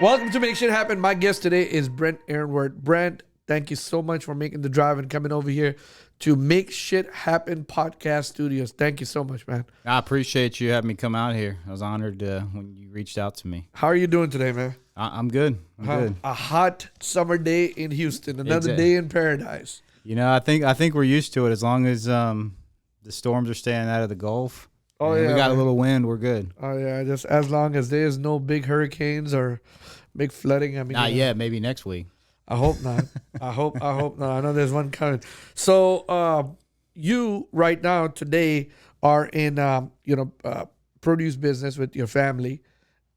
Welcome to Make Shit Happen. My guest today is Brent Erenwert. Brent, thank you so much for making the drive and coming over here to Make Shit Happen Podcast Studios. Thank you so much, man. I appreciate you having me come out here. I was honored when you reached out to me. How are you doing today, man? I'm good. I'm good. A hot summer day in Houston, another day in paradise. You know, I think we're used to it as long as the storms are staying out of the Gulf. Oh, and yeah. we got a little wind. We're good. Oh, yeah. Just as long as there's no big hurricanes or big flooding. I mean, Not yet. Maybe next week. I hope not. I hope not. I know there's one coming. So you right now today are in produce business with your family,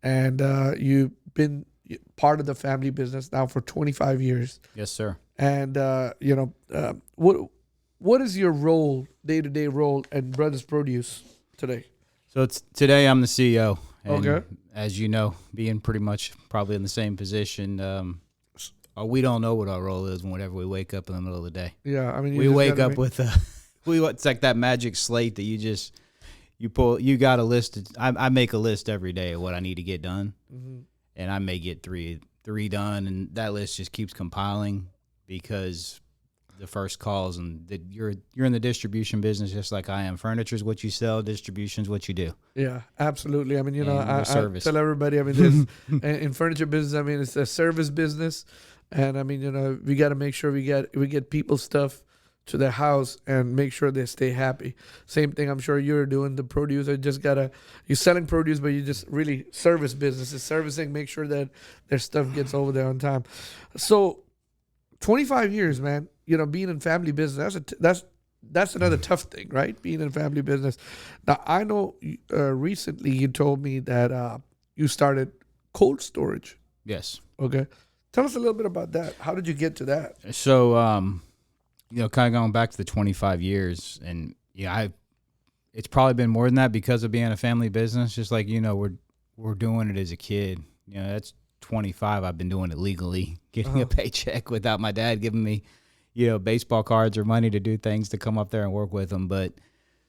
and you've been part of the family business now for 25 years. Yes, sir. And what is your role, day-to-day role at Brothers Produce today? So today I'm the CEO. And Okay. as you know, being pretty much probably in the same position, we don't know what our role is whenever we wake up in the middle of the day. Yeah, I mean, We wake up with it's like that magic slate that you pull. You got a list. I make a list every day of what I need to get done, and I may get three done, and that list just keeps compiling because the first calls and you're in the distribution business just like I am. Furniture is what you sell. Distribution is what you do. Yeah, absolutely. I mean, I service. tell everybody, I mean, in furniture business, I mean, it's a service business. And I mean, we got to make sure we get people's stuff to their house and make sure they stay happy. Same thing I'm sure you're doing, the produce. You're selling produce, but you just really service business. It's servicing, make sure that their stuff gets over there on time. So 25 years, man, being in family business, that's another tough thing, right? Being in family business. Now, I know recently you told me that you started cold storage. Yes. Okay. Tell us a little bit about that. How did you get to that? So, kind of going back to the 25 years, and it's probably been more than that because of being a family business. Just like we're doing it as a kid. That's 25. I've been doing it legally, getting a paycheck without my dad giving me, baseball cards or money to do things to come up there and work with them. But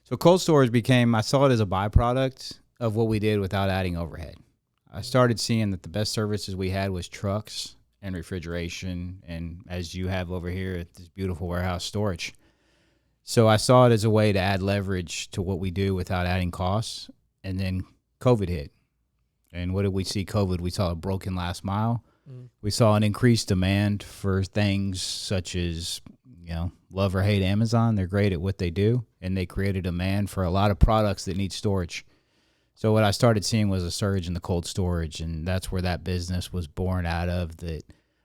so cold storage I saw it as a byproduct of what we did without adding overhead. I started seeing that the best services we had was trucks and refrigeration, and as you have over here at this beautiful warehouse, storage. So I saw it as a way to add leverage to what we do without adding costs. And then COVID hit. And what did we see COVID? We saw a broken last mile. We saw an increased demand for things such as, love or hate Amazon. They're great at what they do, and they create a demand for a lot of products that need storage. So what I started seeing was a surge in the cold storage, and that's where that business was born out of, that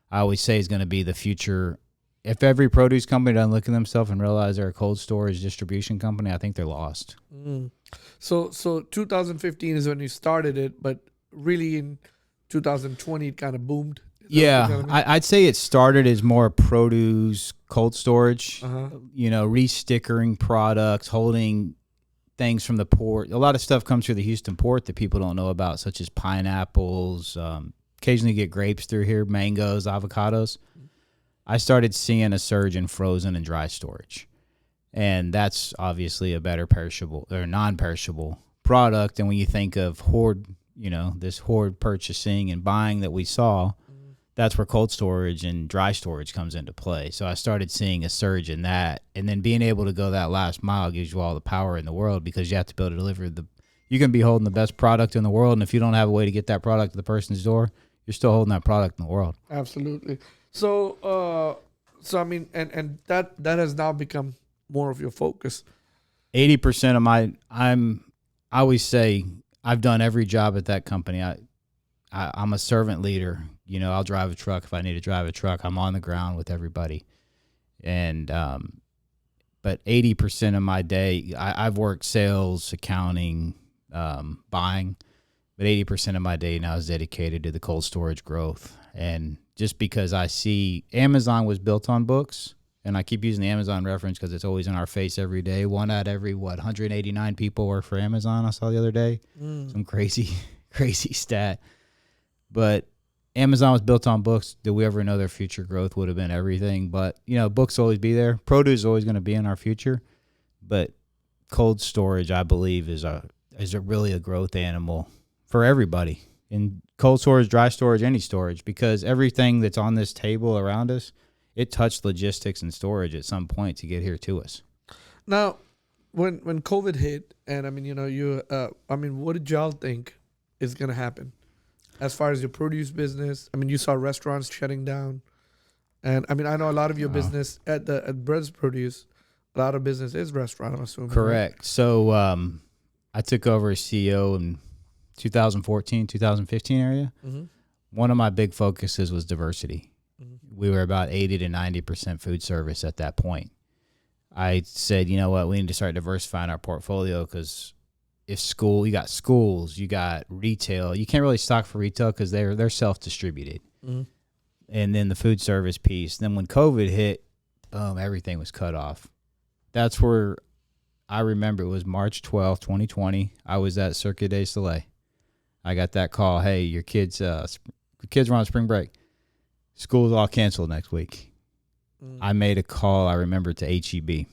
I always say is going to be the future. If every produce company doesn't look at themselves and realize they're a cold storage distribution company, I think they're lost. So 2015 is when you started it, but really in 2020 it kind of boomed. Yeah, I'd say it started as more produce, cold storage, re-stickering products, holding things from the port. A lot of stuff comes through the Houston port that people don't know about, such as pineapples. Occasionally get grapes through here, mangoes, avocados. I started seeing a surge in frozen and dry storage. And that's obviously a better perishable or non-perishable product. And when you think of hoard, this hoard purchasing and buying that we saw, that's where cold storage and dry storage comes into play. So I started seeing a surge in that. And then being able to go that last mile gives you all the power in the world, because you have to be able to deliver you can be holding the best product in the world, and if you don't have a way to get that product to the person's door, you're still holding that product in the world. Absolutely. So I mean, and that has now become more of your focus. 80% of I always say I've done every job at that company. I'm a servant leader. I'll drive a truck if I need to drive a truck. I'm on the ground with everybody. And, but 80% of my day, I've worked sales, accounting, buying, but 80% of my day now is dedicated to the cold storage growth. And just because I see Amazon was built on books, and I keep using the Amazon reference because it's always in our face every day. 1 out of every, 189 people work for Amazon, I saw the other day. Some crazy stat. But Amazon was built on books. Did we ever know their future growth would have been everything? But, books will always be there. Produce is always going to be in our future. But cold storage, I believe, is really a growth animal for everybody. in cold storage, dry storage, any storage, because everything that's on this table around us, it touched logistics and storage at some point to get here to us. Now, when COVID hit, and I mean, what did y'all think is gonna happen as far as your produce business? I mean, you saw restaurants shutting down, and I mean, I know a lot of your business at Brent's Produce, a lot of business is restaurant, I'm assuming. Correct. Right? So I took over as CEO in 2014, 2015 area. Mm-hmm. One of my big focuses was diversity. Mm-hmm. We were about 80 to 90% food service at that point. I said, you know what, we need to start diversifying our portfolio, because if you got schools, you got retail, you can't really stock for retail because they're self-distributed. Mm-hmm. And then the food service piece. Then when COVID hit, everything was cut off. That's where I remember it was March 12th, 2020. I was at Cirque du Soleil. I got that call. Hey, your kids are on spring break. School's all canceled next week. I made a call, I remember, to HEB.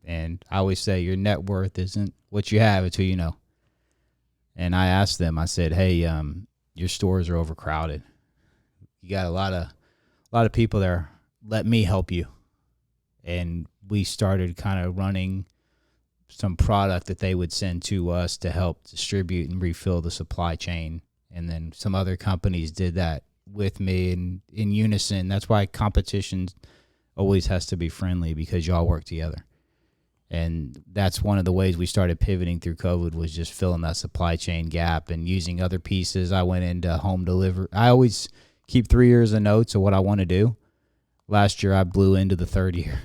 And I always say your net worth isn't what you have, it's who you know. And I asked them, I said, hey, your stores are overcrowded. You got a lot of people there. Let me help you. And we started kind of running some product that they would send to us to help distribute and refill the supply chain. And then some other companies did that with me in unison. That's why competition always has to be friendly, because y'all work together. And that's one of the ways we started pivoting through COVID, was just filling that supply chain gap and using other pieces. I went into home delivery. I always keep 3 years of notes of what I want to do. Last year I blew into the third year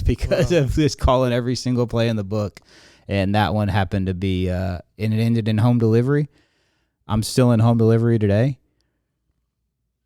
because of this calling every single play in the book. And that one happened to be, and it ended in home delivery. I'm still in home delivery today.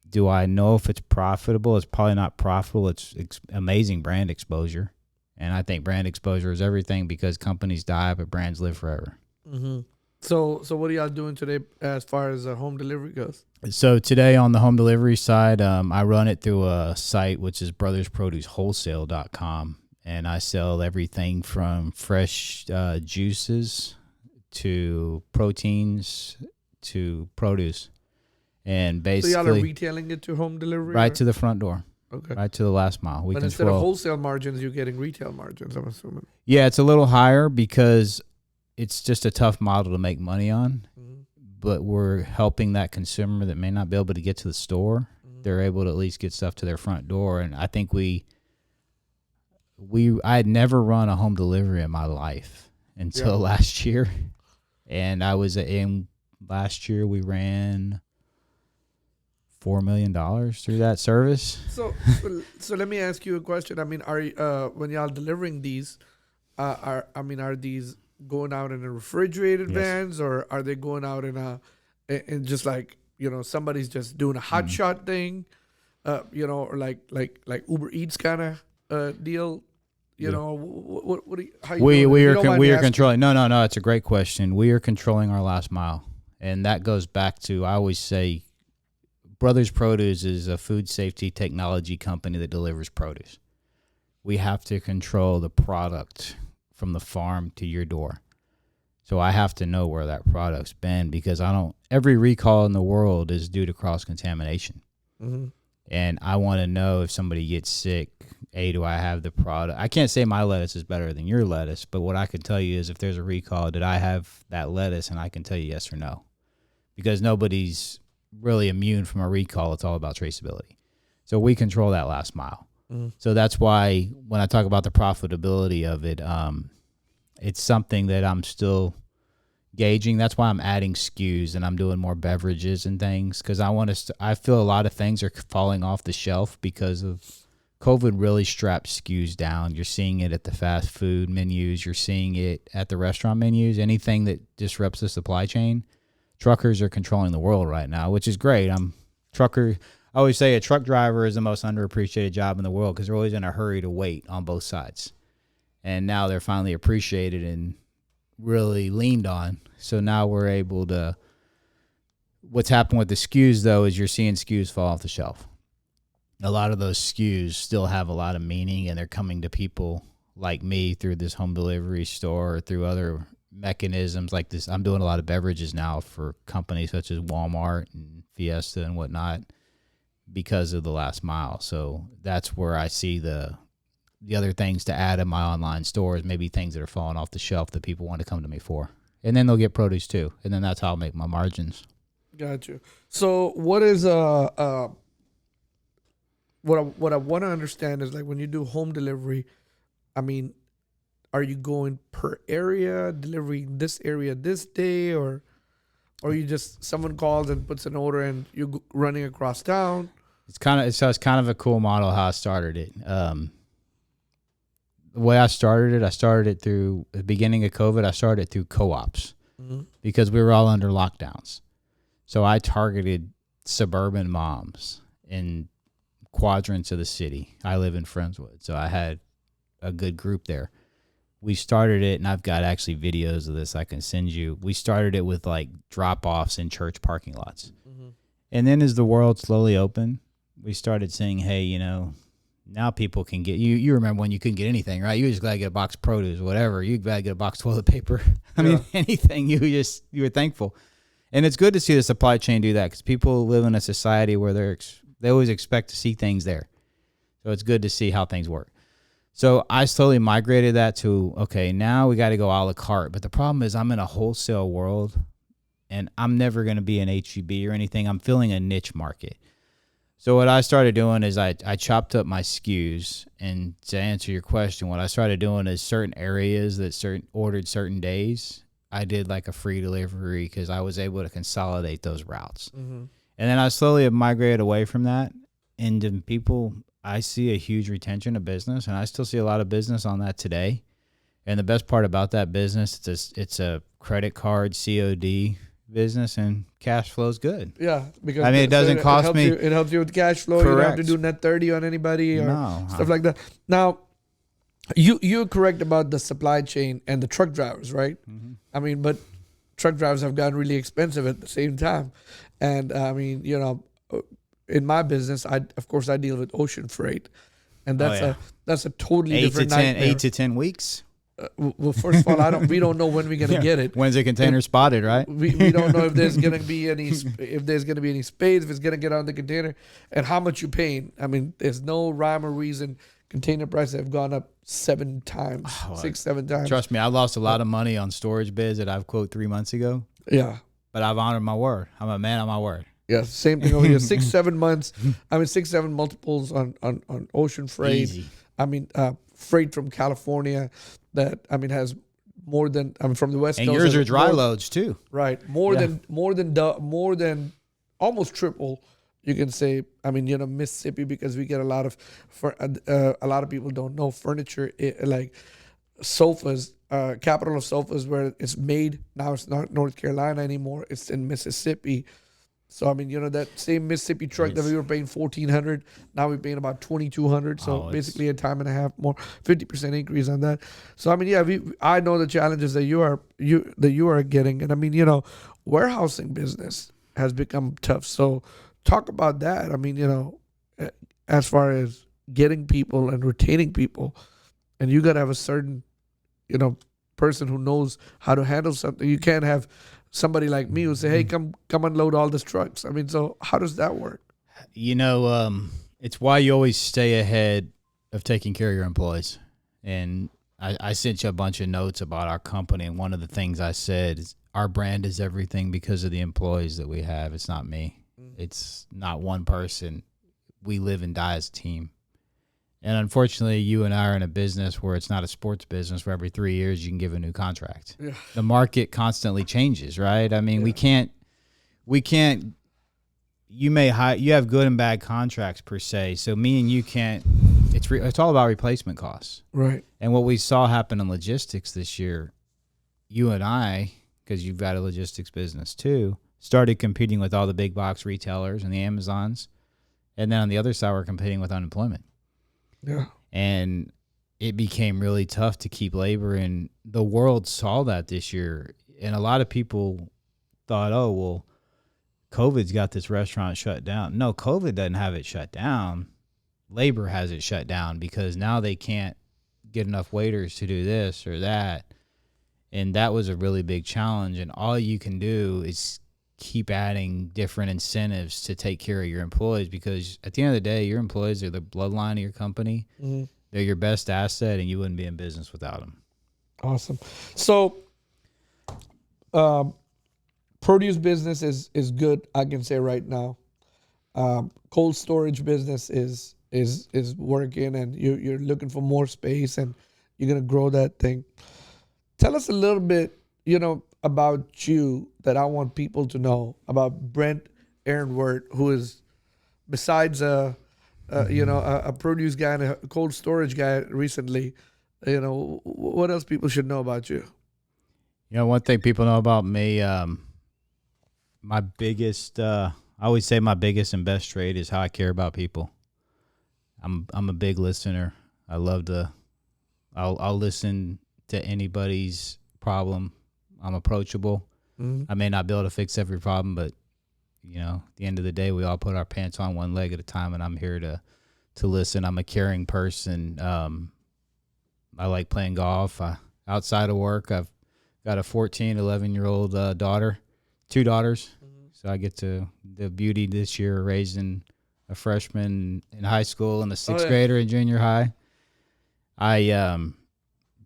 Do I know if it's profitable? It's probably not profitable. It's amazing brand exposure. And I think brand exposure is everything, because companies die, but brands live forever. Mm-hmm. So what are y'all doing today as far as home delivery goes? So today on the home delivery side, I run it through a site, which is brothersproducewholesale.com. And I sell everything from fresh juices to proteins to produce. And basically, so y'all are retailing it to home delivery? Right to the front door. Okay. Right to the last mile. But instead of wholesale margins, you're getting retail margins, I'm assuming. Yeah, it's a little higher because it's just a tough model to make money on. Mm-hmm. But we're helping that consumer that may not be able to get to the store. Mm-hmm. They're able to at least get stuff to their front door. And I think I had never run a home delivery in my life until last year. And last year we ran $4 million through that service. So let me ask you a question. I mean, when y'all delivering these, are these going out in a refrigerated vans, or are they going out in just like, somebody's just doing a hot shot thing, or like Uber Eats kind of deal? We are controlling. No. It's a great question. We are controlling our last mile, and that goes back to, I always say, Brothers Produce is a food safety technology company that delivers produce. We have to control the product from the farm to your door. So I have to know where that product's been, because every recall in the world is due to cross-contamination. Mm-hmm. And I want to know if somebody gets sick, do I have the product? I can't say my lettuce is better than your lettuce, but what I can tell you is if there's a recall, did I have that lettuce? And I can tell you yes or no. Because nobody's really immune from a recall. It's all about traceability. So we control that last mile. Mm. So that's why when I talk about the profitability of it, it's something that I'm still gauging. That's why I'm adding SKUs and I'm doing more beverages and things, because I feel a lot of things are falling off the shelf because of COVID. Really strapped SKUs down. You're seeing it at the fast food menus. You're seeing it at the restaurant menus. Anything that disrupts the supply chain. Truckers are controlling the world right now, which is great. I always say a truck driver is the most underappreciated job in the world, because they're always in a hurry to wait on both sides. And now they're finally appreciated and really leaned on. So now we're able to, what's happened with the SKUs though, is you're seeing SKUs fall off the shelf. A lot of those SKUs still have a lot of meaning, and they're coming to people like me through this home delivery store or through other mechanisms like this. I'm doing a lot of beverages now for companies such as Walmart and Fiesta and whatnot because of the last mile. So that's where I see the other things to add in my online stores, maybe things that are falling off the shelf that people want to come to me for. And then they'll get produce too. And then that's how I'll make my margins. Got you. So what is what I want to understand is, like, when you do home delivery, I mean, are you going per area, delivering this area this day, or you just someone calls and puts an order and you're running across town? It's kind of a cool model how I started it. The way I started it through the beginning of COVID. I started it through co-ops because we were all under lockdowns. So I targeted suburban moms in quadrants of the city. I live in Friendswood, so I had a good group there. We started it, and I've got actually videos of this I can send you. We started it with like drop-offs in church parking lots. And then as the world slowly opened, we started saying, hey, you know, now people can get, you remember when you couldn't get anything, right? You just got to get a box of produce, whatever. You got to get a box of toilet paper. I mean, anything, you were thankful. And it's good to see the supply chain do that because people live in a society where they always expect to see things there. So it's good to see how things work. So I slowly migrated that to, okay, now we got to go a la carte. But the problem is I'm in a wholesale world, and I'm never going to be an HEB or anything. I'm filling a niche market. So what I started doing is I chopped up my SKUs, and to answer your question, what I started doing is certain areas that ordered certain days, I did like a free delivery because I was able to consolidate those routes. And then I slowly have migrated away from that. And then people, I see a huge retention of business, and I still see a lot of business on that today. And the best part about that business, it's a credit card COD business, and cash flow is good. Yeah, because I mean, it doesn't cost me. It helps you with cash flow. Correct. You don't have to do net 30 on anybody or stuff like that. Now, you're correct about the supply chain and the truck drivers, right? I mean, but truck drivers have gotten really expensive at the same time. And I mean, you know, in my business, of course I deal with ocean freight, and that's a totally different nightmare. 8 to 10 weeks. Well, first of all, we don't know when we're gonna get it. When's the container spotted, right? We don't know if there's gonna be any spades, if it's gonna get on the container, and how much you're paying. I mean, there's no rhyme or reason. Container prices have gone up 7 times, 7 times. Trust me, I lost a lot of money on storage bids that I've quoted 3 months ago. Yeah, but I've honored my word. I'm a man on my word. Yeah, same thing over here. 6-7 months. I mean, 6-7 multiples on ocean freight. Easy. I mean, freight from California that has more than from the West Coast. And yours are dry loads too, right? More than almost triple. You can say. I mean, Mississippi, because we get a lot of people don't know furniture like sofas. Capital of sofas where it's made now. It's not North Carolina anymore. It's in Mississippi. So I mean, that same Mississippi truck that we were paying $1,400, now we're paying about $2,200. So basically a time and a half more, 50% increase on that. So I mean, yeah, I know the challenges that you are getting, and I mean, warehousing business has become tough. So talk about that. I mean, as far as getting people and retaining people, and you got to have a certain, person who knows how to handle something. You can't have somebody like me who say, hey, come unload all these trucks. I mean, so how does that work? It's why you always stay ahead of taking care of your employees. And I sent you a bunch of notes about our company, and one of the things I said is our brand is everything because of the employees that we have. It's not me. It's not one person. We live and die as a team. And unfortunately, you and I are in a business where it's not a sports business where every 3 years you can give a new contract. Yeah. The market constantly changes, right? I mean, we can't, you have good and bad contracts per se. So me and you can't, it's all about replacement costs. Right. And what we saw happen in logistics this year, you and I, because you've got a logistics business too, started competing with all the big box retailers and the Amazons. And then on the other side, we're competing with unemployment. Yeah. And it became really tough to keep labor, and the world saw that this year. And a lot of people thought, oh, well, COVID's got this restaurant shut down. No, COVID doesn't have it shut down. Labor has it shut down because now they can't get enough waiters to do this or that. And that was a really big challenge. And all you can do is keep adding different incentives to take care of your employees, because at the end of the day, your employees are the bloodline of your company. Mm-hmm. They're your best asset, and you wouldn't be in business without them. Awesome. So, produce business is good, I can say right now. Cold storage business is working, and you're looking for more space, and you're gonna grow that thing. Tell us a little bit, about you, that I want people to know about Brent Erenwert, who is, besides a produce guy and a cold storage guy recently. What else people should know about you? One thing people know about me, my biggest, I always say my biggest and best trait is how I care about people. I'm a big listener. I love I'll listen to anybody's problem. I'm approachable. Mm-hmm. I may not be able to fix every problem, but at the end of the day, we all put our pants on one leg at a time, and I'm here to listen. I'm a caring person. I like playing golf. Outside of work, I've got a 14, 11-year-old daughter, 2 daughters. Mm-hmm. So I get the beauty this year raising a freshman in high school and a sixth grader in junior high. I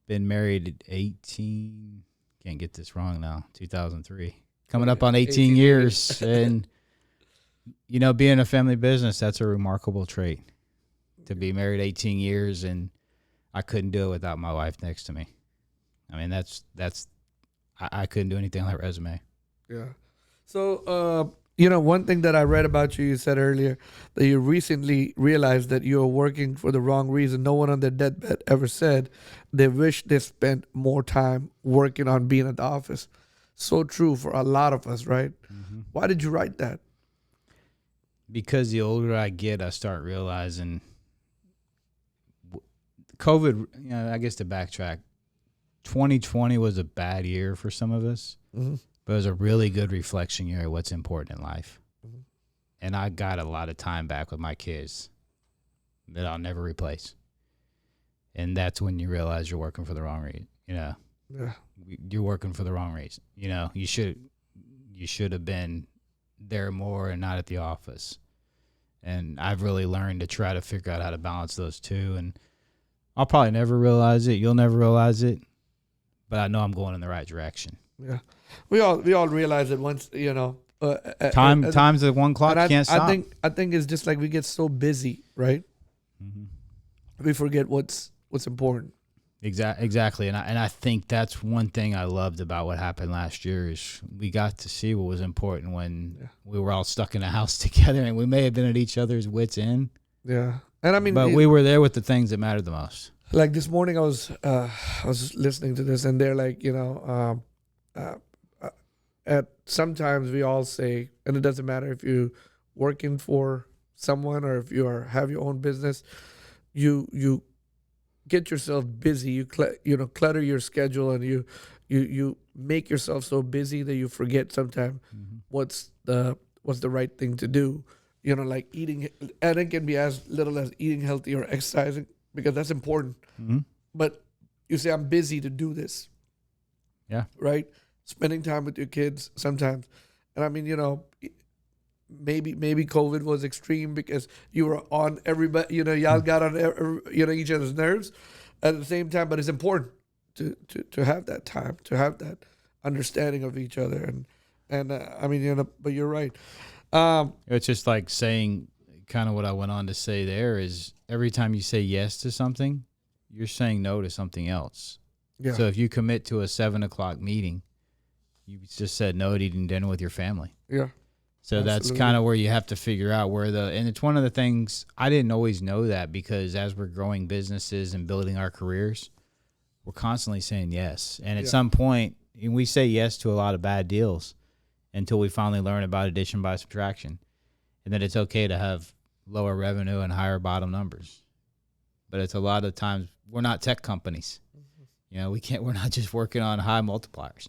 been married 18, can't get this wrong now, 2003. Coming up on 18 years. And, being a family business, that's a remarkable trait. To be married 18 years, and I couldn't do it without my wife next to me. I mean, I couldn't do anything on that resume. Yeah. So, one thing that I read about you, you said earlier that you recently realized that you were working for the wrong reason. No one on their deathbed ever said they wish they spent more time working on being at the office. So true for a lot of us, right? Mm-hmm. Why did you write that? Because the older I get, I start realizing COVID, I guess to backtrack, 2020 was a bad year for some of us, mm-hmm. but it was a really good reflection year of what's important in life. Mm-hmm. And I got a lot of time back with my kids that I'll never replace. And that's when you realize you're working for the wrong reason. Yeah. You're working for the wrong reason. You should have been there more and not at the office. And I've really learned to try to figure out how to balance those two. And I'll probably never realize it. You'll never realize it. But I know I'm going in the right direction. Yeah. We all realize it once, Time's at 1 o'clock, can't stop. I think it's just like we get so busy, right? Mm-hmm. We forget what's important. Exactly. And I think that's one thing I loved about what happened last year is we got to see what was important when we were all stuck in a house together, and we may have been at each other's wits' end. Yeah. And I mean, but we were there with the things that mattered the most. Like this morning, I was listening to this, and they're like, at sometimes we all say, and it doesn't matter if you're working for someone or if you have your own business, you get yourself busy. You clutter your schedule, and you make yourself so busy that you forget sometimes mm-hmm. what's the right thing to do. Like eating, and it can be as little as eating healthy or exercising, because that's important. Mm-hmm. But you say, I'm busy to do this. Yeah. Right? Spending time with your kids sometimes. And I mean, maybe COVID was extreme because you were on everybody, y'all got on, each other's nerves at the same time, but it's important to have that time, to have that understanding of each other. And I mean, but you're right. It's just like saying kind of what I went on to say there is every time you say yes to something, you're saying no to something else. Yeah. So if you commit to a 7 o'clock meeting, you just said no to eating dinner with your family. Yeah. So Absolutely. That's kind of where you have to figure out and it's one of the things I didn't always know that, because as we're growing businesses and building our careers, we're constantly saying yes. And at some point, we say yes to a lot of bad deals until we finally learn about addition by subtraction. And then it's okay to have lower revenue and higher bottom numbers. But it's a lot of times we're not tech companies. Mm-hmm. We're not just working on high multipliers.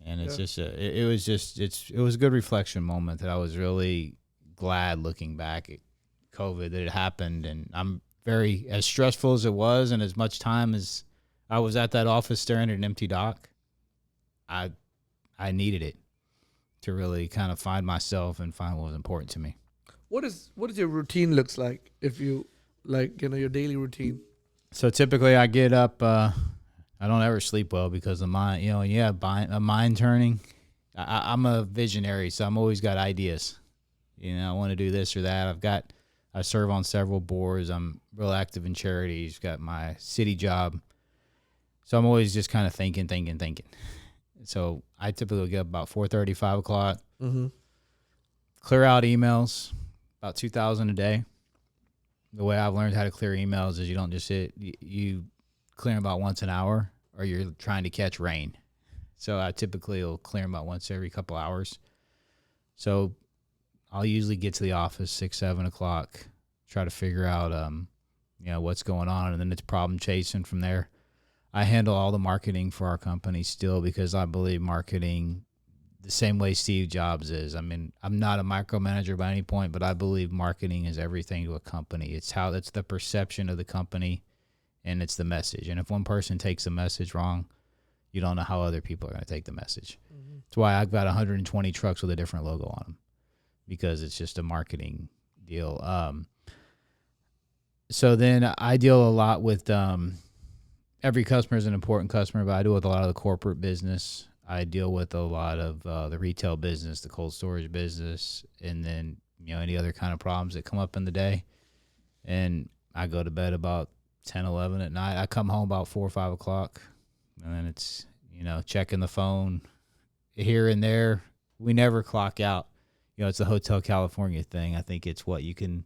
And it's it was a good reflection moment that I was really glad looking back at COVID that it happened. And I'm as stressful as it was and as much time as I was at that office staring at an empty dock. I needed it to really kind of find myself and find what was important to me. What is your routine looks like if you like, your daily routine? So typically I get up, I don't ever sleep well because of mind, a mind turning. I'm a visionary, so I'm always got ideas. I want to do this or that. I serve on several boards. I'm real active in charities, got my city job. So I'm always just kind of thinking. So I typically get up about 4:30, 5 o'clock, clear out emails, about 2,000 a day. The way I've learned how to clear emails is you don't just you clear them about once an hour, or you're trying to catch rain. So I typically will clear them about once every couple hours. So I'll usually get to the office 6, 7 o'clock, try to figure out, what's going on, and then it's problem chasing from there. I handle all the marketing for our company still because I believe marketing the same way Steve Jobs is. I mean, I'm not a micromanager by any point, but I believe marketing is everything to a company. It's the perception of the company, and it's the message. And if one person takes the message wrong, you don't know how other people are going to take the message. Mm-hmm. That's why I've got 120 trucks with a different logo on them, because it's just a marketing deal. So then I deal a lot with every customer is an important customer, but I deal with a lot of the corporate business. I deal with a lot of the retail business, the cold storage business, and then any other kind of problems that come up in the day. And I go to bed about 10, 11 at night. I come home about 4 or 5 o'clock, and then it's checking the phone here and there. We never clock out. It's the Hotel California thing. I think it's what you can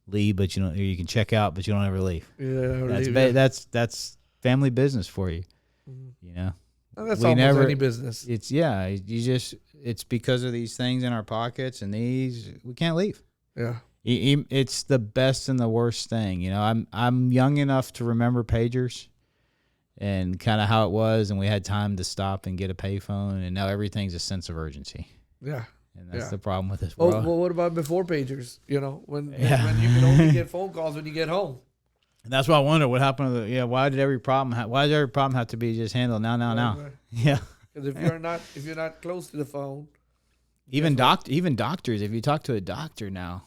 leave, but you can check out, but you don't ever leave. Yeah, that's family business for you. Mm-hmm. And that's almost any business. It's because of these things in our pockets, and we can't leave. Yeah, it's the best and the worst thing. I'm young enough to remember pagers and kind of how it was, and we had time to stop and get a payphone, and now everything's a sense of urgency. Yeah. And that's the problem with this world. Well, what about before pagers? When you could only get phone calls when you get home. And that's why I wonder what happened to why did every problem have to be just handled now? Right. Yeah. Because if you're not close to the phone, even doctors, if you talk to a doctor now,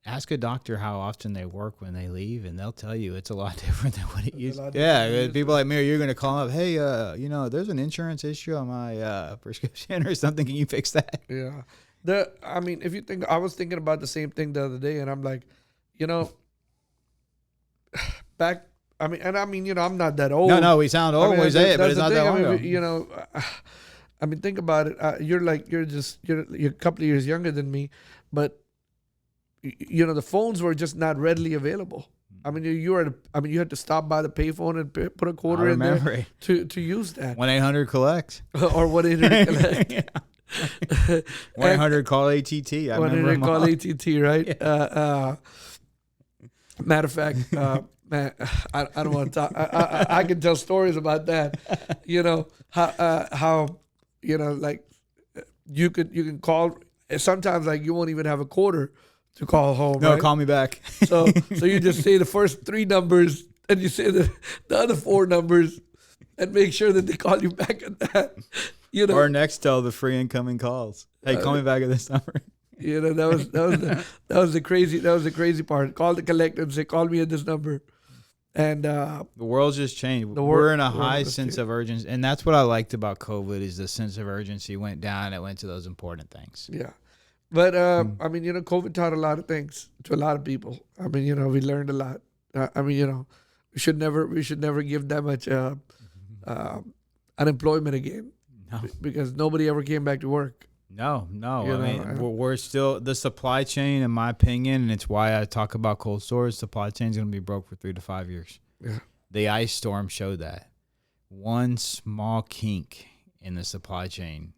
ask a doctor how often they work when they leave, and they'll tell you it's a lot different than what it used to be. Yeah, people like me, you're going to call up, hey, there's an insurance issue on my prescription or something. Can you fix that? Yeah. If you think, I was thinking about the same thing the other day, and I'm like, I'm not that old. No, we sound old when we say it, but it's not that long ago. Think about it. You're a couple of years younger than me, but the phones were just not readily available. You had to stop by the payphone and put a quarter in there to use that. 1-800-COLLECT or 1-800-COLLECT. 1-800-CALL ATT. 1-800-CALL ATT, right? Yeah. Matter of fact, man, I don't want to talk. I can tell stories about that. How you can call. Sometimes you won't even have a quarter to call home. No, right? call me back. So you just say the first 3 numbers, and you say the other 4 numbers, and make sure that they call you back at that. Or Nextel, the free incoming calls. Hey, call me back at this number. That was the crazy part. Call the collector and say, call me at this number. And the world's just changed. We're in a high sense of urgency, and that's what I liked about COVID is the sense of urgency went down. It went to those important things. Yeah, but COVID taught a lot of things to a lot of people. We learned a lot. We should never give that much unemployment again. No, because nobody ever came back to work. No. We're still the supply chain, in my opinion, and it's why I talk about cold storage. Supply chain is going to be broke for 3 to 5 years. Yeah. The ice storm showed that. One small kink in the supply chain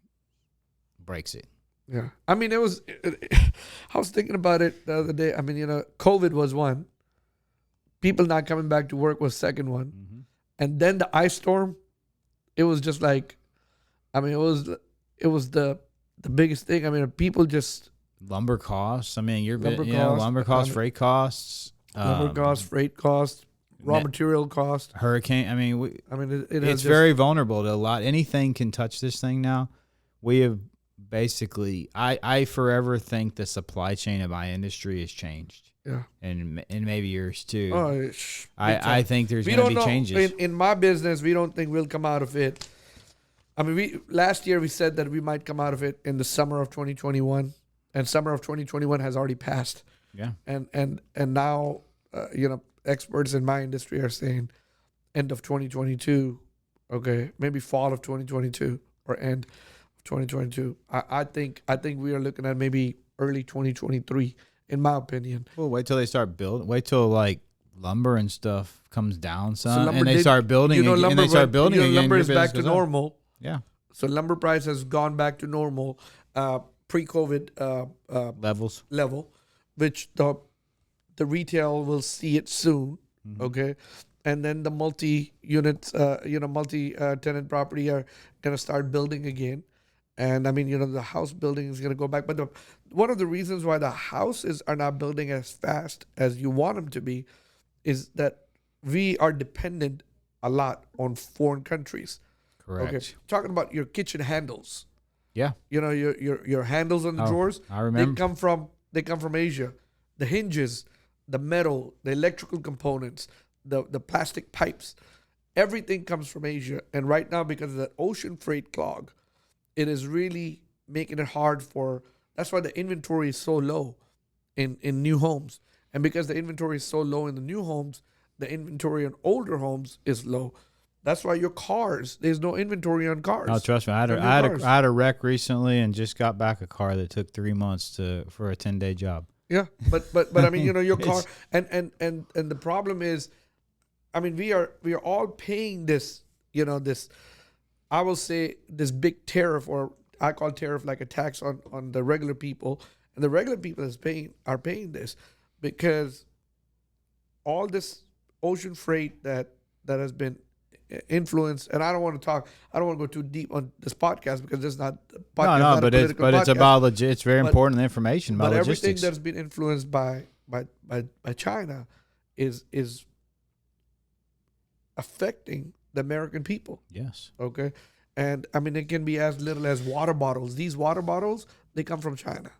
breaks it. Yeah. I was thinking about it the other day. COVID was one. People not coming back to work was second one. Mm-hmm. And then the ice storm, it was just like, it was the biggest thing. People just lumber costs. Lumber costs, freight costs. Freight costs. raw material cost. Hurricane. I mean, It's very vulnerable to a lot. Anything can touch this thing now. We have basically, I forever think the supply chain of my industry has changed. Yeah. And maybe yours too. Oh, I think there's going to be changes. In my business, we don't think we'll come out of it. I mean, last year we said that we might come out of it in the summer of 2021, and summer of 2021 has already passed. Yeah. And now, experts in my industry are saying end of 2022, okay, maybe fall of 2022 or end of 2022. I think we are looking at maybe early 2023. In my opinion. Well, wait till they start building. Wait till like lumber and stuff comes down some, and they start building. Lumber is back to normal. Yeah. So lumber price has gone back to normal, pre-COVID level, which the retail will see it soon. Mm-hmm. Okay, and then the multi-unit, multi-tenant property are gonna start building again. And I mean, the house building is going to go back. But one of the reasons why the houses are not building as fast as you want them to be is that we are dependent a lot on foreign countries. Correct. Okay. Talking about your kitchen handles. Yeah. Your handles on the drawers. I remember. They come from Asia. The hinges, the metal, the electrical components, the plastic pipes, everything comes from Asia. And right now, because of that ocean freight clog, it is really making it hard that's why the inventory is so low in new homes. And because the inventory is so low in the new homes, the inventory on older homes is low. That's why your cars, there's no inventory on cars. No, trust me. I had a wreck recently and just got back a car that took 3 months for a 10-day job. Yeah, but I mean, your car and the problem is, I mean, we are all paying this, this, I will say, this big tariff, or I call tariff like a tax on the regular people, and the regular people are paying this because all this ocean freight that has been influenced, and I don't want to go too deep on this podcast because it's not a podcast. It's about it's very important information about logistics. Everything that's been influenced by China is affecting the American people. Yes. Okay. And I mean, it can be as little as water bottles. These water bottles, they come from China.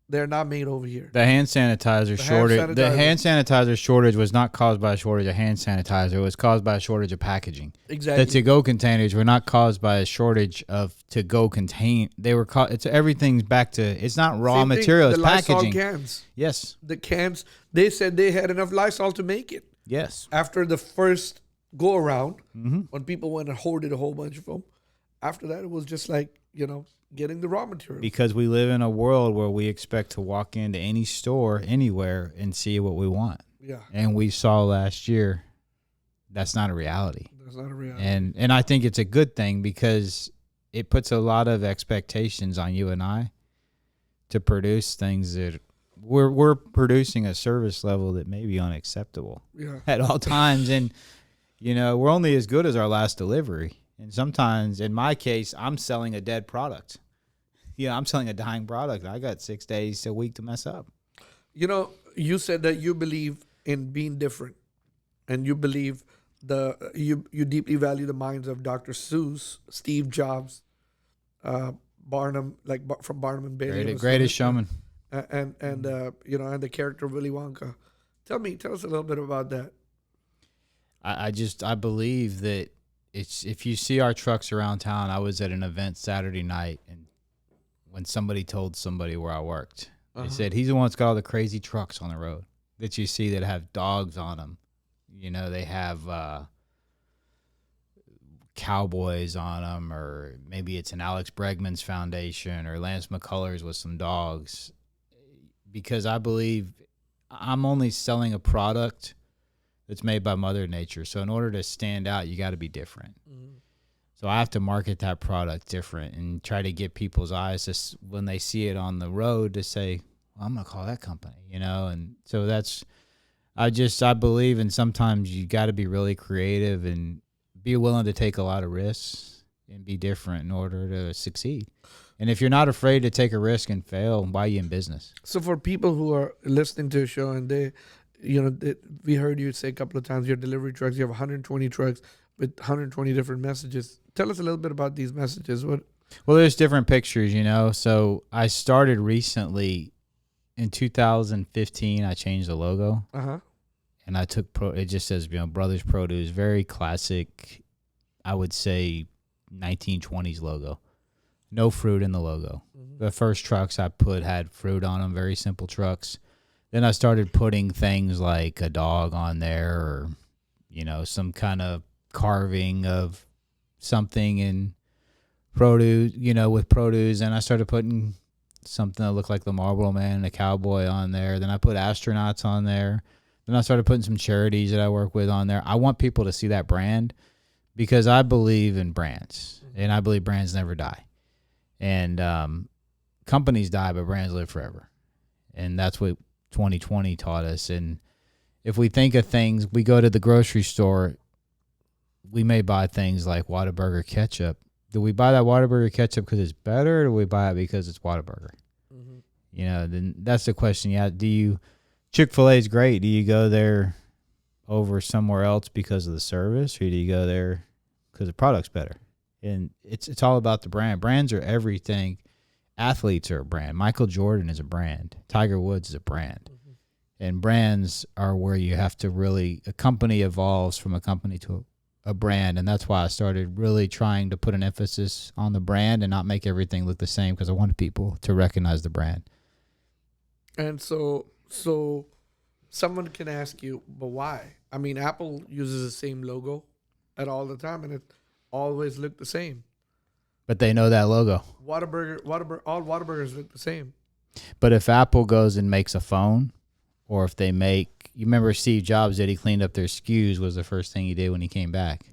They're not made over here. The hand sanitizer shortage. The hand sanitizer shortage was not caused by a shortage of hand sanitizer. It was caused by a shortage of packaging. Exactly. The to-go containers were not caused by a shortage of to-go contain. They were it's everything's back to. It's not raw material. It's packaging. The Lysol cans. Yes. The cans. They said they had enough Lysol to make it. Yes. After the first go around, when people went and hoarded a whole bunch of them. After that, it was just like, getting the raw material. Because we live in a world where we expect to walk into any store, anywhere, and see what we want. Yeah. And we saw last year, that's not a reality. That's not a reality. And I think it's a good thing because it puts a lot of expectations on you and I to produce things that we're producing a service level that may be unacceptable at all times. And, we're only as good as our last delivery. And sometimes, in my case, I'm selling a dead product. I'm selling a dying product. I got 6 days, a week to mess up. You said that you believe in being different, and you believe you deeply value the minds of Dr. Seuss, Steve Jobs, Barnum, from Barnum and Bailey, greatest showman, and the character Willy Wonka. Tell us a little bit about that. I believe that. If you see our trucks around town, I was at an event Saturday night, and when somebody told somebody where I worked, they said, he's the one that's got all the crazy trucks on the road that you see that have dogs on them. They have cowboys on them, or maybe it's an Alex Bregman's foundation or Lance McCullers with some dogs. Because I believe I'm only selling a product that's made by Mother Nature. So in order to stand out, you got to be different. Mm-hmm. So I have to market that product different and try to get people's eyes when they see it on the road to say, well, I'm going to call that company, And so I believe in sometimes you got to be really creative and be willing to take a lot of risks and be different in order to succeed. And if you're not afraid to take a risk and fail, why are you in business? So for people who are listening to a show and we heard you say a couple of times your delivery trucks. You have 120 trucks with 120 different messages. Tell us a little bit about these messages. What? Well, there's different pictures, So I started recently in 2015. I changed the logo. And I took it just says Brothers Produce, very classic, I would say 1920s logo. No fruit in the logo. The first trucks I put had fruit on them, very simple trucks. Then I started putting things like a dog on there, or some kind of carving of something in produce, with produce. And I started putting something that looked like the Marlboro Man and a cowboy on there. Then I put astronauts on there. Then I started putting some charities that I work with on there. I want people to see that brand because I believe in brands, and I believe brands never die. And companies die, but brands live forever. And that's what 2020 taught us. And if we think of things, we go to the grocery store, we may buy things like Whataburger ketchup. Do we buy that Whataburger ketchup because it's better, or do we buy it because it's Whataburger? Then that's the question. Yeah, Chick-fil-A is great. Do you go there over somewhere else because of the service, or do you go there because the product's better? And it's all about the brand. Brands are everything. Athletes are a brand. Michael Jordan is a brand. Tiger Woods is a brand. And brands are where you have to really, a company evolves from a company to a brand. And that's why I started really trying to put an emphasis on the brand and not make everything look the same, because I wanted people to recognize the brand. And so someone can ask you, but why? I mean, Apple uses the same logo at all the time, and it always looked the same. But they know that logo. Whataburger, all Whataburgers look the same. But if Apple goes and makes a phone, or if they make, you remember Steve Jobs did, he cleaned up their SKUs, was the first thing he did when he came back.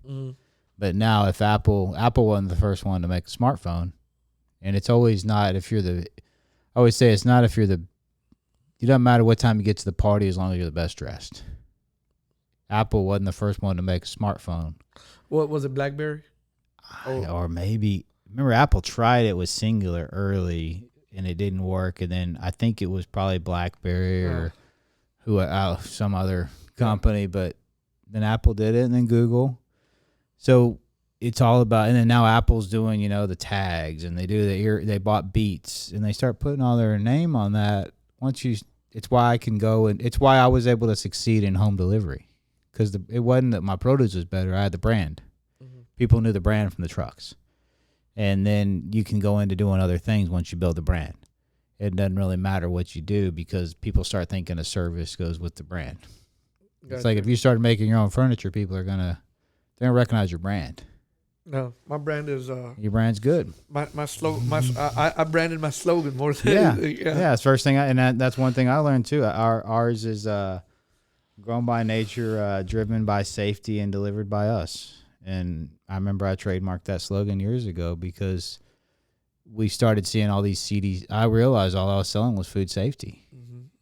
But now if Apple wasn't the first one to make a smartphone, and it's always not if you're the, I always say it's not if you're the, it doesn't matter what time you get to the party as long as you're the best dressed. Apple wasn't the first one to make a smartphone. What was it, BlackBerry? Or maybe, remember Apple tried it with Singular early and it didn't work. And then I think it was probably BlackBerry or some other company, but then Apple did it, and then Google. So it's all about, and then now Apple's doing, the tags, and they bought Beats, and they start putting all their name on that. It's why I can go, and it's why I was able to succeed in home delivery, because it wasn't that my produce was better. I had the brand. People knew the brand from the trucks. And then you can go into doing other things once you build the brand. It doesn't really matter what you do, because people start thinking a service goes with the brand. Gotcha. It's like if you started making your own furniture, people are they're gonna recognize your brand. No, my brand is your brand's good. My slogan. I branded my slogan more than anything. Yeah. It's first thing, that's one thing I learned too. Ours is grown by nature, driven by safety, and delivered by us. And I remember I trademarked that slogan years ago because we started seeing all these CDs. I realized all I was selling was food safety,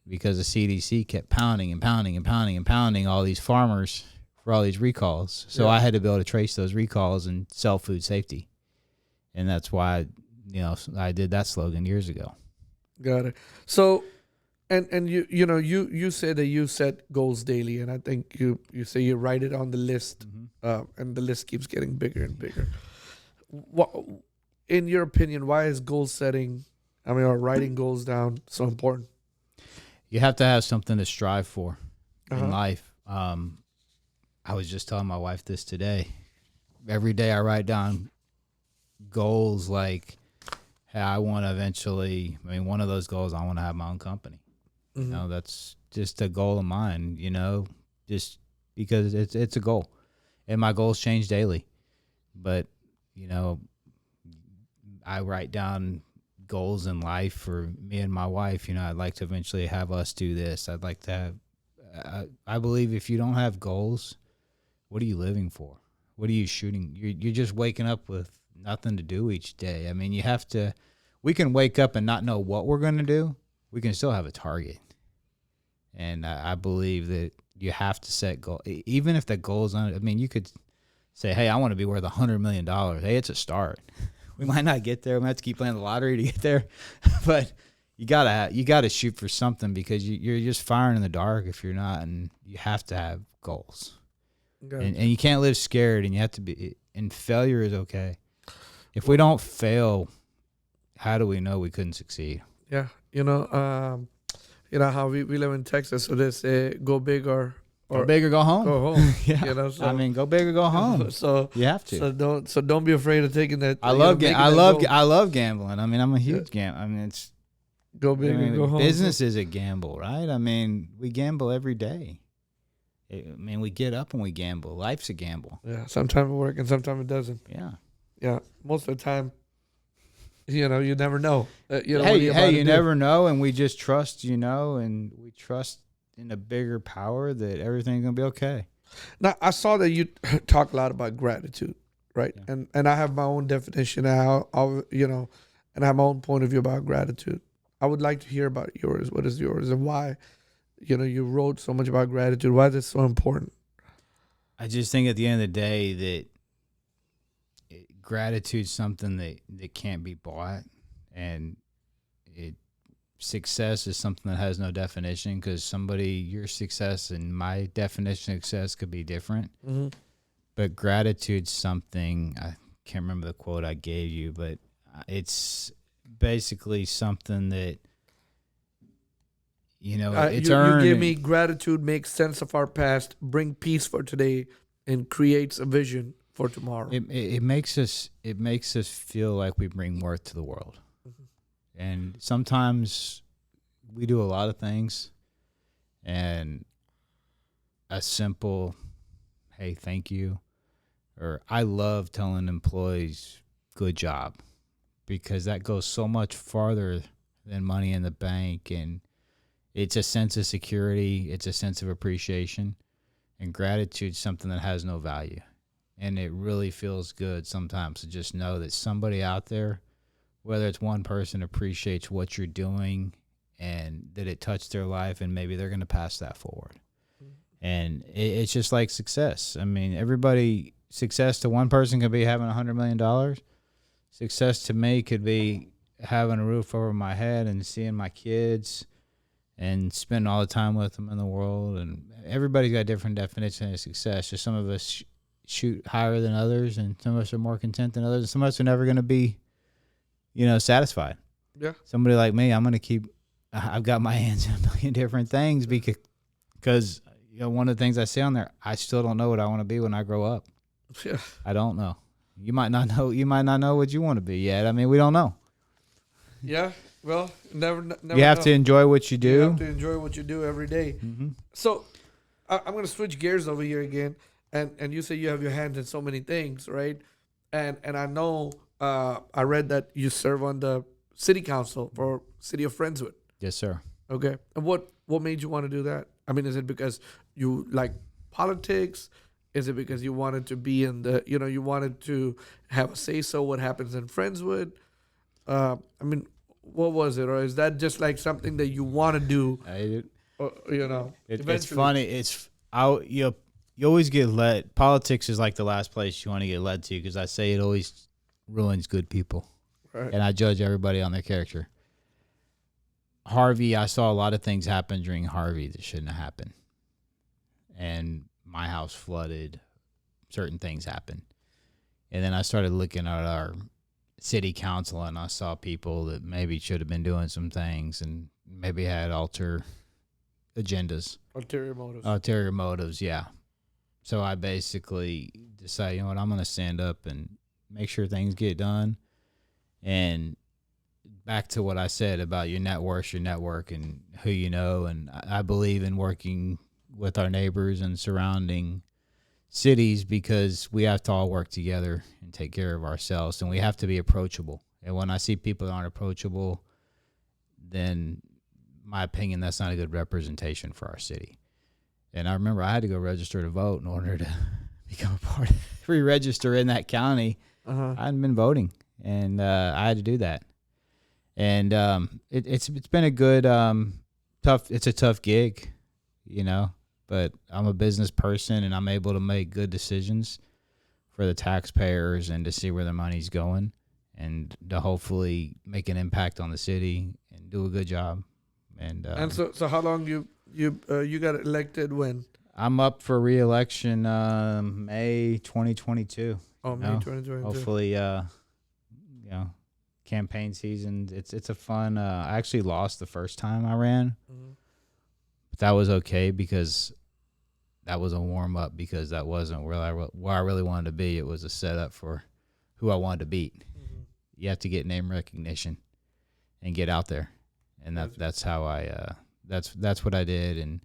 because the CDC kept pounding and pounding and pounding and pounding all these farmers for all these recalls. So I had to be able to trace those recalls and sell food safety. And that's why, I did that slogan years ago. Got it. So, and you say that you set goals daily, and I think you say you write it on the list, and the list keeps getting bigger and bigger. What, in your opinion, why is goal setting, or writing goals down so important? You have to have something to strive for in life. I was just telling my wife this today. Every day I write down goals like, hey, I want to eventually, one of those goals, I want to have my own company. That's just a goal of mine, just because it's a goal. And my goals change daily. But, I write down goals in life for me and my wife. I'd like to eventually have us do this. I'd like to have, I believe if you don't have goals, what are you living for? What are you shooting? You're just waking up with nothing to do each day. You have to, we can wake up and not know what we're going to do. We can still have a target. And I believe that you have to set goals. Even if the goal is on, you could say, hey, I want to be worth $100 million. Hey, it's a start. We might not get there. We might have to keep playing the lottery to get there. But you gotta shoot for something because you're just firing in the dark if you're not, and you have to have goals. Gotcha. And you can't live scared, and you have to be. And failure is okay. If we don't fail, how do we know we couldn't succeed? Yeah, you know how we live in Texas, so they say go big or Go big or go home. Go home. Yeah. You know, so, I mean, go big or go home. So you have to. So don't be afraid of taking that. I love gambling. I mean, I'm a huge gambler. I mean, it's go big or go home. Business is a gamble, right? I mean, we gamble every day. We get up and we gamble. Life's a gamble. Yeah, sometimes it works and sometimes it doesn't. Yeah. Yeah, most of the time, you never know. You never know, and we just trust, and we trust in a bigger power that everything's gonna be okay. Now, I saw that you talk a lot about gratitude, right? Yeah. And I have my own definition now, and I have my own point of view about gratitude. I would like to hear about yours. What is yours, and why? You wrote so much about gratitude. Why is it so important? I just think at the end of the day that gratitude's something that can't be bought, and success is something that has no definition, because your success and my definition of success could be different. Mm-hmm. But gratitude's something, I can't remember the quote I gave you, but it's basically something that, it's earned. You give me gratitude makes sense of our past, bring peace for today, and creates a vision for tomorrow. It makes us feel like we bring worth to the world. Mm-hmm. And sometimes we do a lot of things, and a simple, hey, thank you, or I love telling employees, good job, because that goes so much farther than money in the bank, and it's a sense of security, it's a sense of appreciation, and gratitude is something that has no value. And it really feels good sometimes to just know that somebody out there, whether it's one person, appreciates what you're doing and that it touched their life, and maybe they're going to pass that forward. Mm-hmm. And it's just like success. I mean, success to one person could be having $100 million. Success to me could be having a roof over my head and seeing my kids and spending all the time with them in the world. And everybody's got a different definition of success. Just some of us shoot higher than others, and some of us are more content than others, and some of us are never going to be, satisfied. Yeah. Somebody like me, I've got my hands in a million different things because one of the things I say on there, I still don't know what I want to be when I grow up. Yeah. I don't know. You might not know what you want to be yet. I mean, we don't know. Yeah. Well, never. You have to enjoy what you do. You have to enjoy what you do every day. Mm-hmm. So, I'm going to switch gears over here again. And you say you have your hands in so many things, right? And I know I read that you serve on the city council for City of Friendswood. Yes, sir. Okay. And what made you want to do that? I mean, is it because you like politics? Is it because you wanted to be in you wanted to have a say so what happens in Friendswood? I mean, what was it? Or is that just like something that you want to do? It's funny. You always get led. Politics is like the last place you want to get led to, because I say it always ruins good people. Right. And I judge everybody on their character. Harvey, I saw a lot of things happen during Harvey that shouldn't have happened. And my house flooded. Certain things happened. And then I started looking at our city council, and I saw people that maybe should have been doing some things and maybe had ulterior motives, yeah. So I basically decided, I'm going to stand up and make sure things get done. And back to what I said about your network and who you know. And I believe in working with our neighbors and surrounding cities, because we have to all work together and take care of ourselves, and we have to be approachable. And when I see people that aren't approachable, then my opinion, that's not a good representation for our city. And I remember I had to go register to vote in order to become a part of re-register in that county. Uh-huh. I hadn't been voting, and I had to do that. And it's been a good it's a tough gig, but I'm a business person, and I'm able to make good decisions for the taxpayers and to see where the money's going. and to hopefully make an impact on the city and do a good job. And so how long you got elected when? I'm up for re-election May 2022. Oh, May 2022. Hopefully, campaign season. It's a fun. I actually lost the first time I ran, but that was okay because that was a warm up because that wasn't where I really wanted to be. It was a setup for who I wanted to beat. You have to get name recognition and get out there, and that's how I that's what I did, and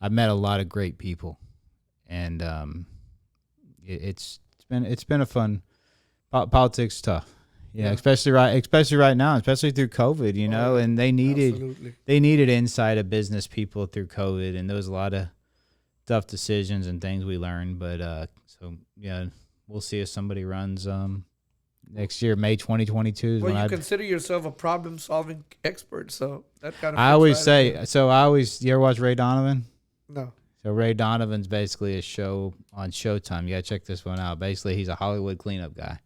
I met a lot of great people, and it's been a fun politics tough. Yeah, especially right now, especially through COVID, and they needed insight of business people through COVID, and there was a lot of tough decisions and things we learned. But we'll see if somebody runs next year, May 2022. Well, you consider yourself a problem-solving expert, so that kind of. I always say so. You ever watch Ray Donovan? No. So Ray Donovan's basically a show on Showtime. You gotta check this one out. Basically, he's a Hollywood cleanup guy.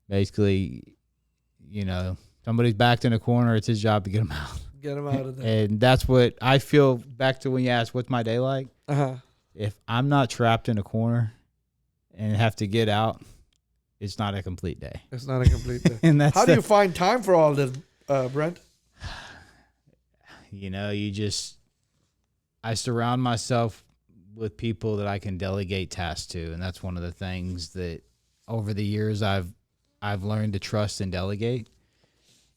Basically, somebody's backed in a corner. It's his job to get them out. Get them out of there. And that's what I feel. Back to when you asked, "What's my day like?" If I'm not trapped in a corner and have to get out, it's not a complete day. It's not a complete day. And how do you find time for all this, Brent? I surround myself with people that I can delegate tasks to, and that's one of the things that over the years I've learned to trust and delegate.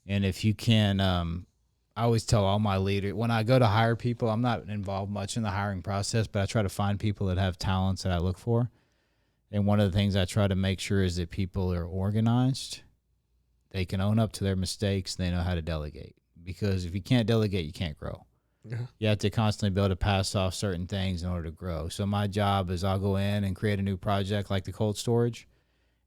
And if you can, I always tell all my leaders when I go to hire people, I'm not involved much in the hiring process, but I try to find people that have talents that I look for. And one of the things I try to make sure is that people are organized. They can own up to their mistakes. They know how to delegate, because if you can't delegate, you can't grow. Yeah. You have to constantly be able to pass off certain things in order to grow. So my job is I'll go in and create a new project like the cold storage,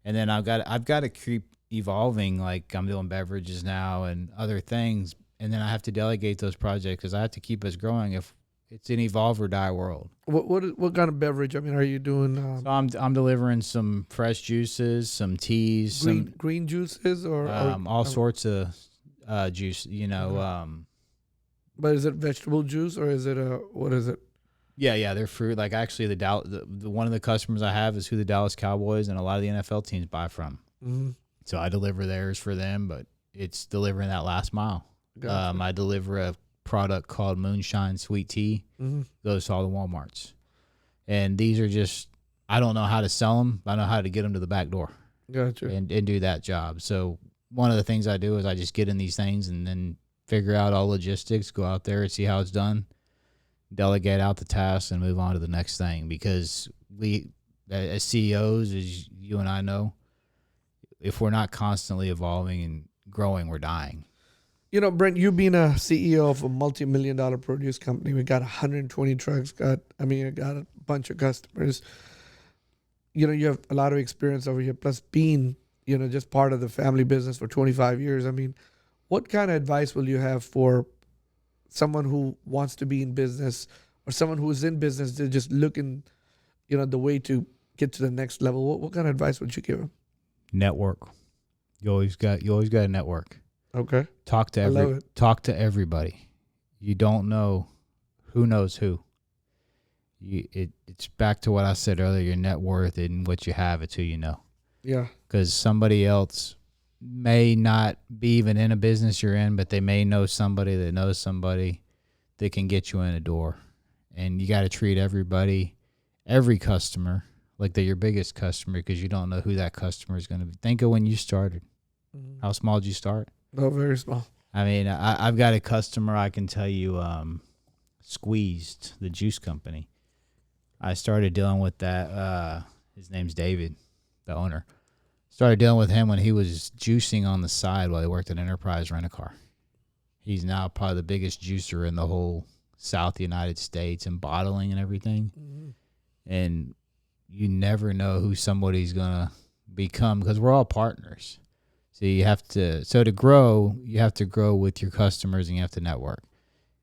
and then I've got to keep evolving. Like I'm doing beverages now and other things, and then I have to delegate those projects because I have to keep us growing. If it's an evolve or die world. What kind of beverage? I mean, are you doing? So I'm delivering some fresh juices, some teas, green juices, or all sorts of juice. But is it vegetable juice or is it what is it? Yeah, they're fruit. Like actually, the one of the customers I have is who the Dallas Cowboys and a lot of the NFL teams buy from. Mm-hmm. So I deliver theirs for them, but it's delivering that last mile. Gotcha. I deliver a product called Moonshine Sweet Tea. Mm-hmm. Goes to all the Walmarts, and these are just I don't know how to sell them. I know how to get them to the back door. Gotcha. And do that job. So one of the things I do is I just get in these things and then figure out all logistics, go out there and see how it's done, delegate out the tasks, and move on to the next thing. Because we, as CEOs, as you and I know, if we're not constantly evolving and growing, we're dying. Brent, you being a CEO of a multi-million-dollar produce company, we got 120 trucks, got a bunch of customers. You have a lot of experience over here, plus being, just part of the family business for 25 years. I mean, what kind of advice will you have for someone who wants to be in business or someone who is in business, they're just looking, the way to get to the next level? What kind of advice would you give them? Network. You always got to network. Okay. Talk to everybody. You don't know who knows who. It's back to what I said earlier. Your net worth and what you have, it's who you know. Yeah. Because somebody else may not be even in a business you're in, but they may know somebody that knows somebody that can get you in a door. And you got to treat every customer, like they're your biggest customer, because you don't know who that customer is going to be. Think of when you started. Mm-hmm. How small did you start? Oh, very small. I mean, I've got a customer, I can tell you, Squeezed, the juice company. I started dealing with that. His name's David, the owner. Started dealing with him when he was juicing on the side while he worked at Enterprise Rent-A-Car. He's now probably the biggest juicer in the whole South United States and bottling and everything. Mm-hmm. And you never know who somebody's going to become because we're all partners. So to grow, you have to grow with your customers and you have to network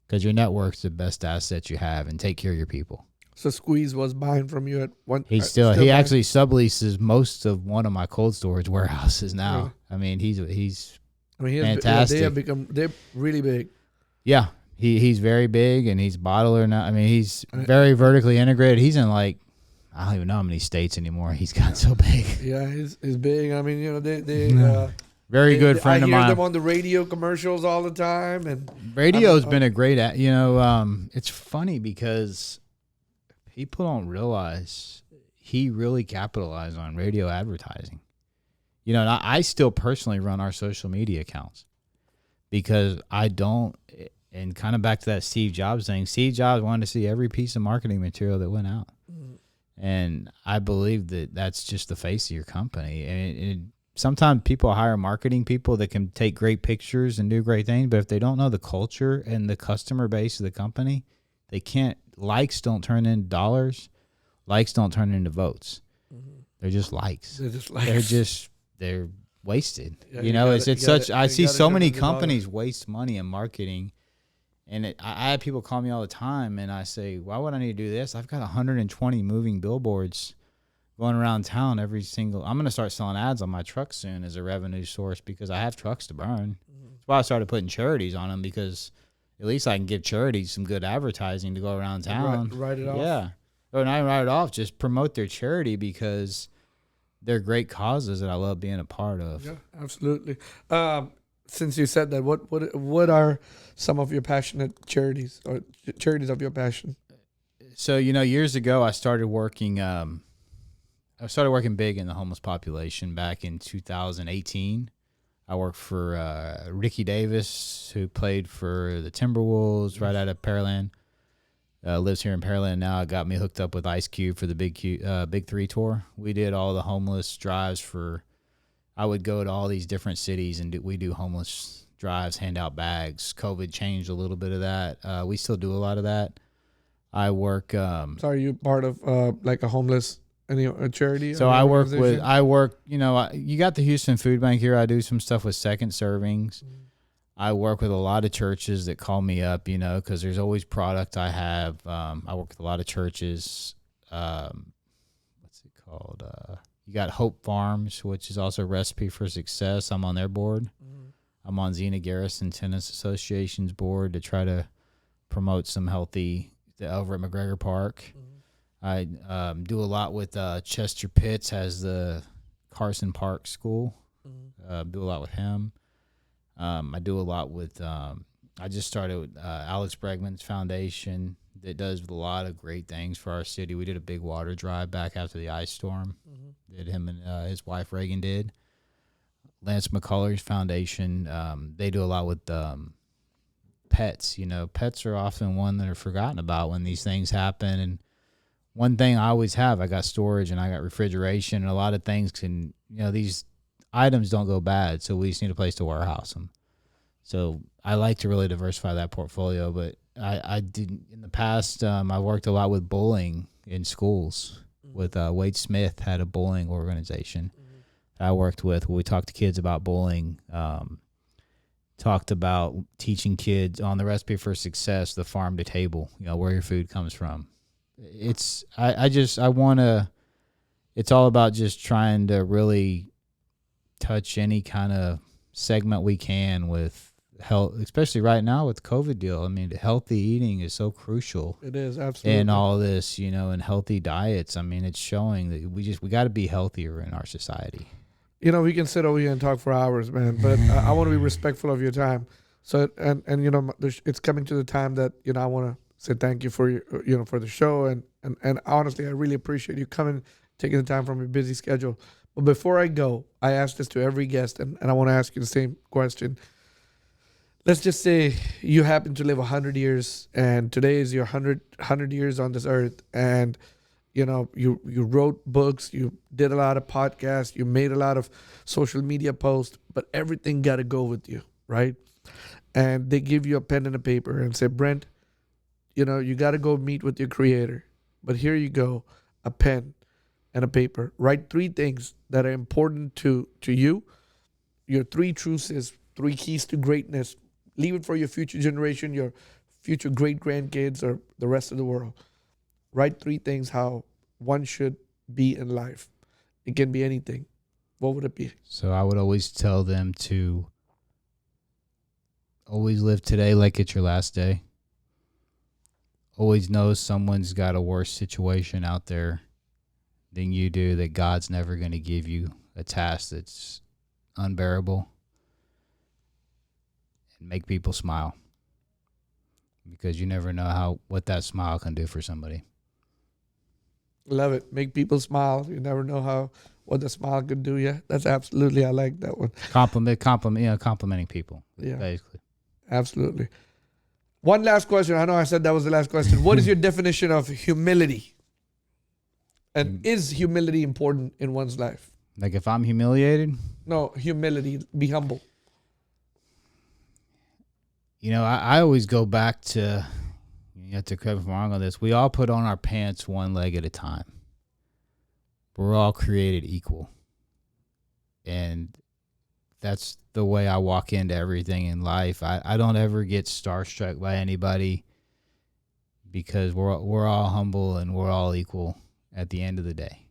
because your network's the best asset you have, and take care of your people. So Squeeze was buying from you at one. He buying? actually subleases most of one of my cold storage warehouses now. Really? I mean, he's I mean, fantastic. they're really big. Yeah, he's very big, and he's bottler now. I mean, he's very vertically integrated. He's in like, I don't even know how many states anymore. He's gotten so big. Yeah, he's big. I mean, you know, they very good friend of mine. I hear them on the radio commercials all the time, and radio's been a great, you know, it's funny because people don't realize he really capitalized on radio advertising. You know, and I still personally run our social media accounts because I don't, and kind of back to that Steve Jobs thing, Steve Jobs wanted to see every piece of marketing material that went out. And I believe that that's just the face of your company. And sometimes people hire marketing people that can take great pictures and do great things, but if they don't know the culture and the customer base of the company, they can't. Likes don't turn into dollars. Likes don't turn into votes. They're just likes. They're wasted. Yeah, you know, I see so many companies waste money in marketing. And I have people call me all the time, and I say, why would I need to do this? I've got 120 moving billboards going around town I'm going to start selling ads on my truck soon as a revenue source because I have trucks to burn. That's why I started putting charities on them, because at least I can give charities some good advertising to go around town. Write it off. Yeah. Or not even write it off, just promote their charity because they're great causes that I love being a part of. Yeah, absolutely. Since you said that, what are some of your passionate charities or charities of your passion? So, you know, years ago I started working big in the homeless population back in 2018. I worked for Ricky Davis, who played for the Timberwolves right out of Pearland. Lives here in Pearland now. Got me hooked up with Ice Cube for the Big 3 tour. We did all the homeless drives I would go to all these different cities and we do homeless drives, hand out bags. COVID changed a little bit of that. We still do a lot of that. I work. So are you part of like a homeless a charity? So I work. You know, you got the Houston Food Bank here. I do some stuff with Second Servings. I work with a lot of churches that call me up, you know, because there's always product I have. I work with a lot of churches. What's it called? You got Hope Farms, which is also a Recipe for Success. I'm on their board. I'm on Zena Garrison Tennis Association's board to try to promote some healthy over at McGregor Park. I do a lot with Chester Pitts, has the Carson Park School. Do a lot with him. I do a lot with, I just started with Alex Bregman's foundation that does a lot of great things for our city. We did a big water drive back after the ice storm that him and his wife Reagan did. Lance McCullers Foundation, they do a lot with pets. You know, pets are often one that are forgotten about when these things happen. And one thing I always have, I got storage and I got refrigeration, and a lot of things can, you know, these items don't go bad, so we just need a place to warehouse them. So I like to really diversify that portfolio, but I did in the past. I worked a lot with bowling in schools. With Wade Smith had a bowling organization I worked with. We talked to kids about bowling. Talked about teaching kids on the Recipe for Success, the farm to table. You know, where your food comes from. It's I want to. It's all about just trying to really touch any kind of segment we can with health, especially right now with the COVID deal. I mean, healthy eating is so crucial. It is, absolutely. And all this, you know, and healthy diets. I mean, it's showing that we got to be healthier in our society. You know, we can sit over here and talk for hours, man, but I want to be respectful of your time. So, and you know, it's coming to the time that, you know, I want to say thank you for your, for the show. And honestly, I really appreciate you coming, taking the time from your busy schedule. But before I go, I ask this to every guest, and I want to ask you the same question. Let's just say you happen to live 100 years, and today is your 100 years on this earth, and you know you wrote books, you did a lot of podcasts, you made a lot of social media posts, but everything got to go with you, right? And they give you a pen and a paper and say, Brent, you know, you got to go meet with your creator, but here you go, a pen and a paper. Write 3 things that are important to you, your 3 truths, 3 keys to greatness. Leave it for your future generation, your future great-grandkids, or the rest of the world. write 3 things how one should be in life. It can be anything. What would it be? So I would always tell them to always live today like it's your last day. Always know someone's got a worse situation out there than you do, that God's never going to give you a task that's unbearable. And make people smile, because you never know what that smile can do for somebody. Love it. Make people smile. You never know what the smile could do. Yeah, that's absolutely. I like that one. Complimenting people. Yeah, basically. Absolutely. One last question. I know I said that was the last question. What is your definition of humility? And is humility important in one's life? Like if I'm humiliated? No, humility. Be humble. I always go back to, you have to correct me if I'm wrong on this, we all put on our pants one leg at a time. We're all created equal. And that's the way I walk into everything in life. I don't ever get starstruck by anybody, because we're all humble and we're all equal at the end of the day.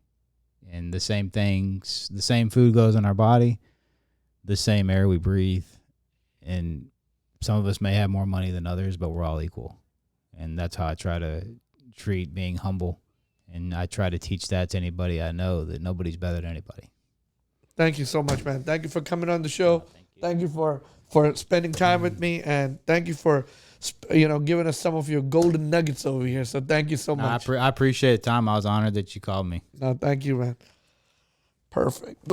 And the same things, the same food goes in our body, the same air we breathe, and some of us may have more money than others, but we're all equal. And that's how I try to treat being humble. And I try to teach that to anybody I know, that nobody's better than anybody. Thank you so much, man. Thank you for coming on the show. Thank you for spending time with me, and thank you for giving us some of your golden nuggets over here. So thank you so much. I appreciate the time. I was honored that you called me. No, thank you, man. Perfect.